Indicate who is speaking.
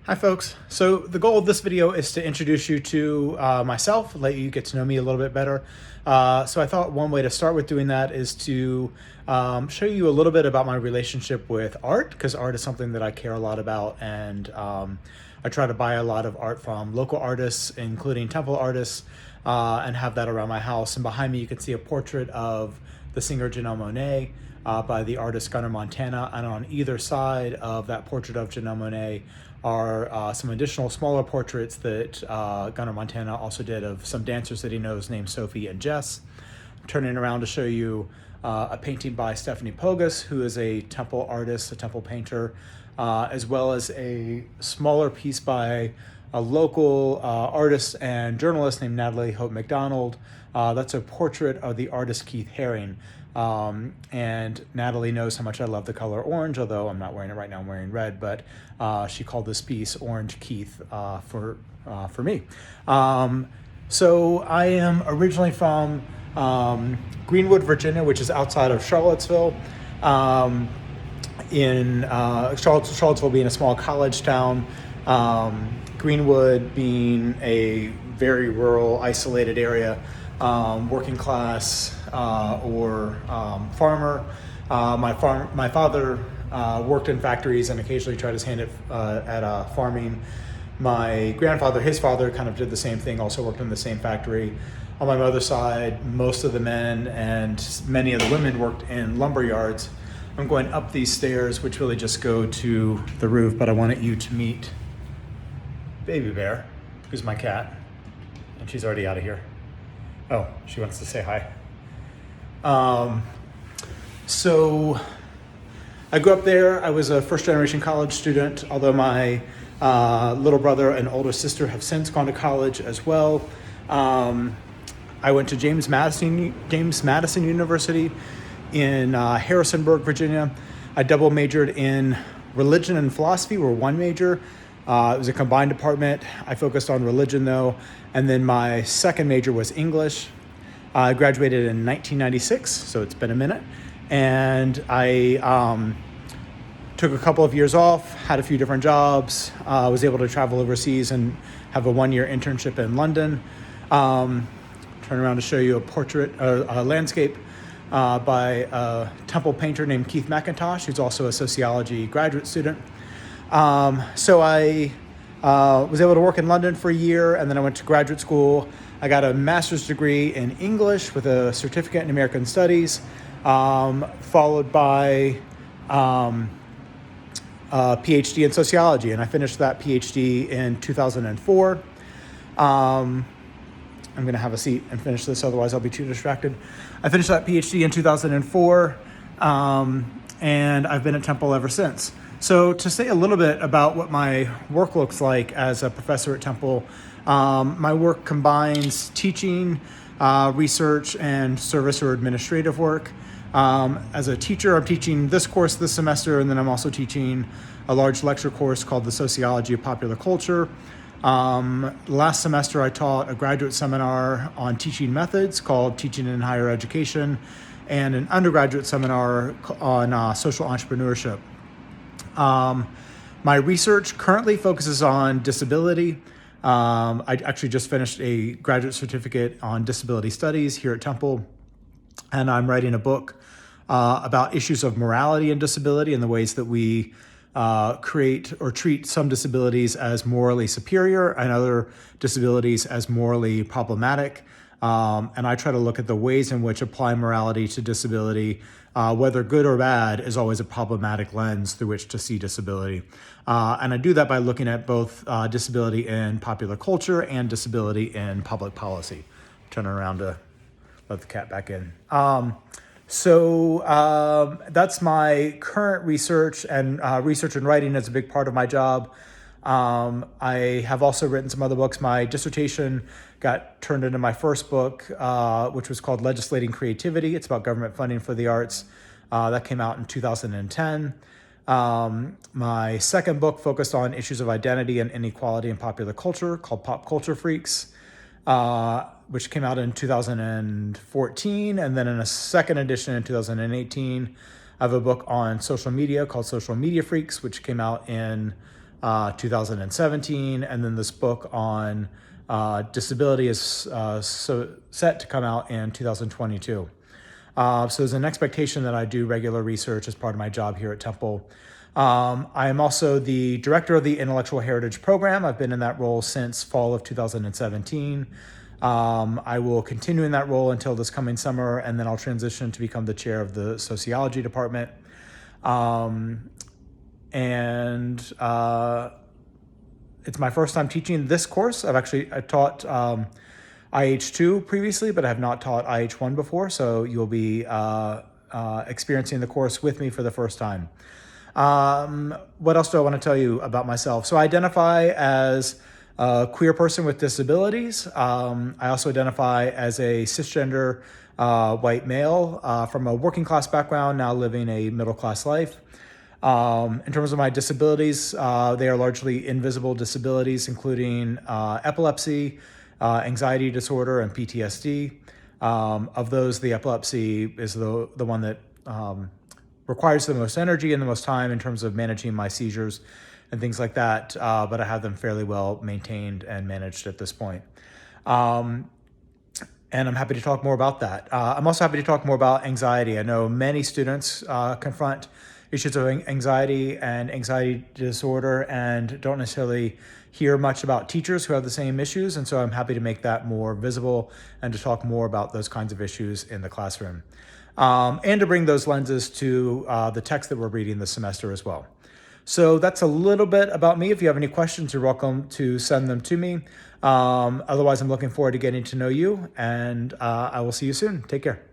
Speaker 1: Hi folks. So the goal of this video is to introduce you to myself, let you get to know me a little bit better. So I thought one way to start with doing that is to show you a little bit about my relationship with art, because art is something that I care a lot about, and I try to buy a lot of art from local artists, including temple artists, and have that around my house. And behind me you can see a portrait of the singer Janelle Monáe by the artist Gunnar Montana, and on either side of that portrait of Janelle Monáe are some additional smaller portraits that Gunnar Montana also did of some dancers that he knows named Sophie and Jess. I'm turning around to show you a painting by Stephanie Pogus, who is a temple artist, a temple painter, as well as a smaller piece by a local artist and journalist named Natalie Hope McDonald. That's a portrait of the artist Keith Haring. And Natalie knows how much I love the color orange, although I'm not wearing it right now, I'm wearing red, but she called this piece Orange Keith for me. So I am originally from Greenwood, Virginia, which is outside of Charlottesville. Charlottesville being a small college town, Greenwood being a very rural, isolated area, working class or farmer. My father worked in factories and occasionally tried his hand at farming. My grandfather, his father, kind of did the same thing, also worked in the same factory. On my mother's side, most of the men and many of the women worked in lumber yards. I'm going up these stairs, which really just go to the roof, but I wanted you to meet Baby Bear, who's my cat, and she's already out of here. Oh, she wants to say hi. So I grew up there. I was a first generation college student, although my little brother and older sister have since gone to college as well. I went to James Madison University in Harrisonburg, Virginia. I double majored in religion and philosophy, were one major. It was a combined department. I focused on religion though. And then my second major was English. I graduated in 1996, so it's been a minute. And I took a couple of years off, had a few different jobs, was able to travel overseas and have a one-year internship in London. Turn around to show you a portrait, a landscape by a temple painter named Keith McIntosh, who's also a sociology graduate student. So I was able to work in London for a year, and then I went to graduate school. I got a master's degree in English with a certificate in American Studies, followed by a PhD in sociology, and I finished that PhD in 2004. I'm going to have a seat and finish this, otherwise I'll be too distracted. I finished that PhD in 2004, and I've been at Temple ever since. So to say a little bit about what my work looks like as a professor at Temple, my work combines teaching, research, and service or administrative work. As a teacher, I'm teaching this course this semester, and then I'm also teaching a large lecture course called The Sociology of Popular Culture. Last semester, I taught a graduate seminar on teaching methods called Teaching in Higher Education, and an undergraduate seminar on social entrepreneurship. My research currently focuses on disability. I actually just finished a graduate certificate on disability studies here at Temple, and I'm writing a book about issues of morality and disability and the ways that we create or treat some disabilities as morally superior and other disabilities as morally problematic. And I try to look at the ways in which applying morality to disability, whether good or bad, is always a problematic lens through which to see disability. And I do that by looking at both disability in popular culture and disability in public policy. Turning around to let the cat back in. So that's my current research, and research and writing is a big part of my job. I have also written some other books. My dissertation got turned into my first book, which was called Legislating Creativity. It's about government funding for the arts. That came out in 2010. My second book focused on issues of identity and inequality in popular culture, called Pop Culture Freaks, which came out in 2014. And then in a second edition in 2018, I have a book on social media called Social Media Freaks, which came out in 2017, and then this book on disability is set to come out in 2022. So there's an expectation that I do regular research as part of my job here at Temple. I am also the director of the Intellectual Heritage Program. I've been in that role since fall of 2017. I will continue in that role until this coming summer, and then I'll transition to become the chair of the sociology department. It's my first time teaching this course. I taught IH2 previously, but I have not taught IH1 before, so you'll be experiencing the course with me for the first time. What else do I want to tell you about myself? So I identify as a queer person with disabilities. I also identify as a cisgender white male from a working class background, now living a middle class life. In terms of my disabilities, they are largely invisible disabilities, including epilepsy, anxiety disorder, and PTSD. Of those, the epilepsy is the one that requires the most energy and the most time in terms of managing my seizures and things like that, but I have them fairly well maintained and managed at this point. And I'm happy to talk more about that. I'm also happy to talk more about anxiety. I know many students confront issues of anxiety and anxiety disorder and don't necessarily hear much about teachers who have the same issues, and so I'm happy to make that more visible and to talk more about those kinds of issues in the classroom. And to bring those lenses to the text that we're reading this semester as well. So that's a little bit about me. If you have any questions, you're welcome to send them to me. Otherwise, I'm looking forward to getting to know you, and I will see you soon. Take care.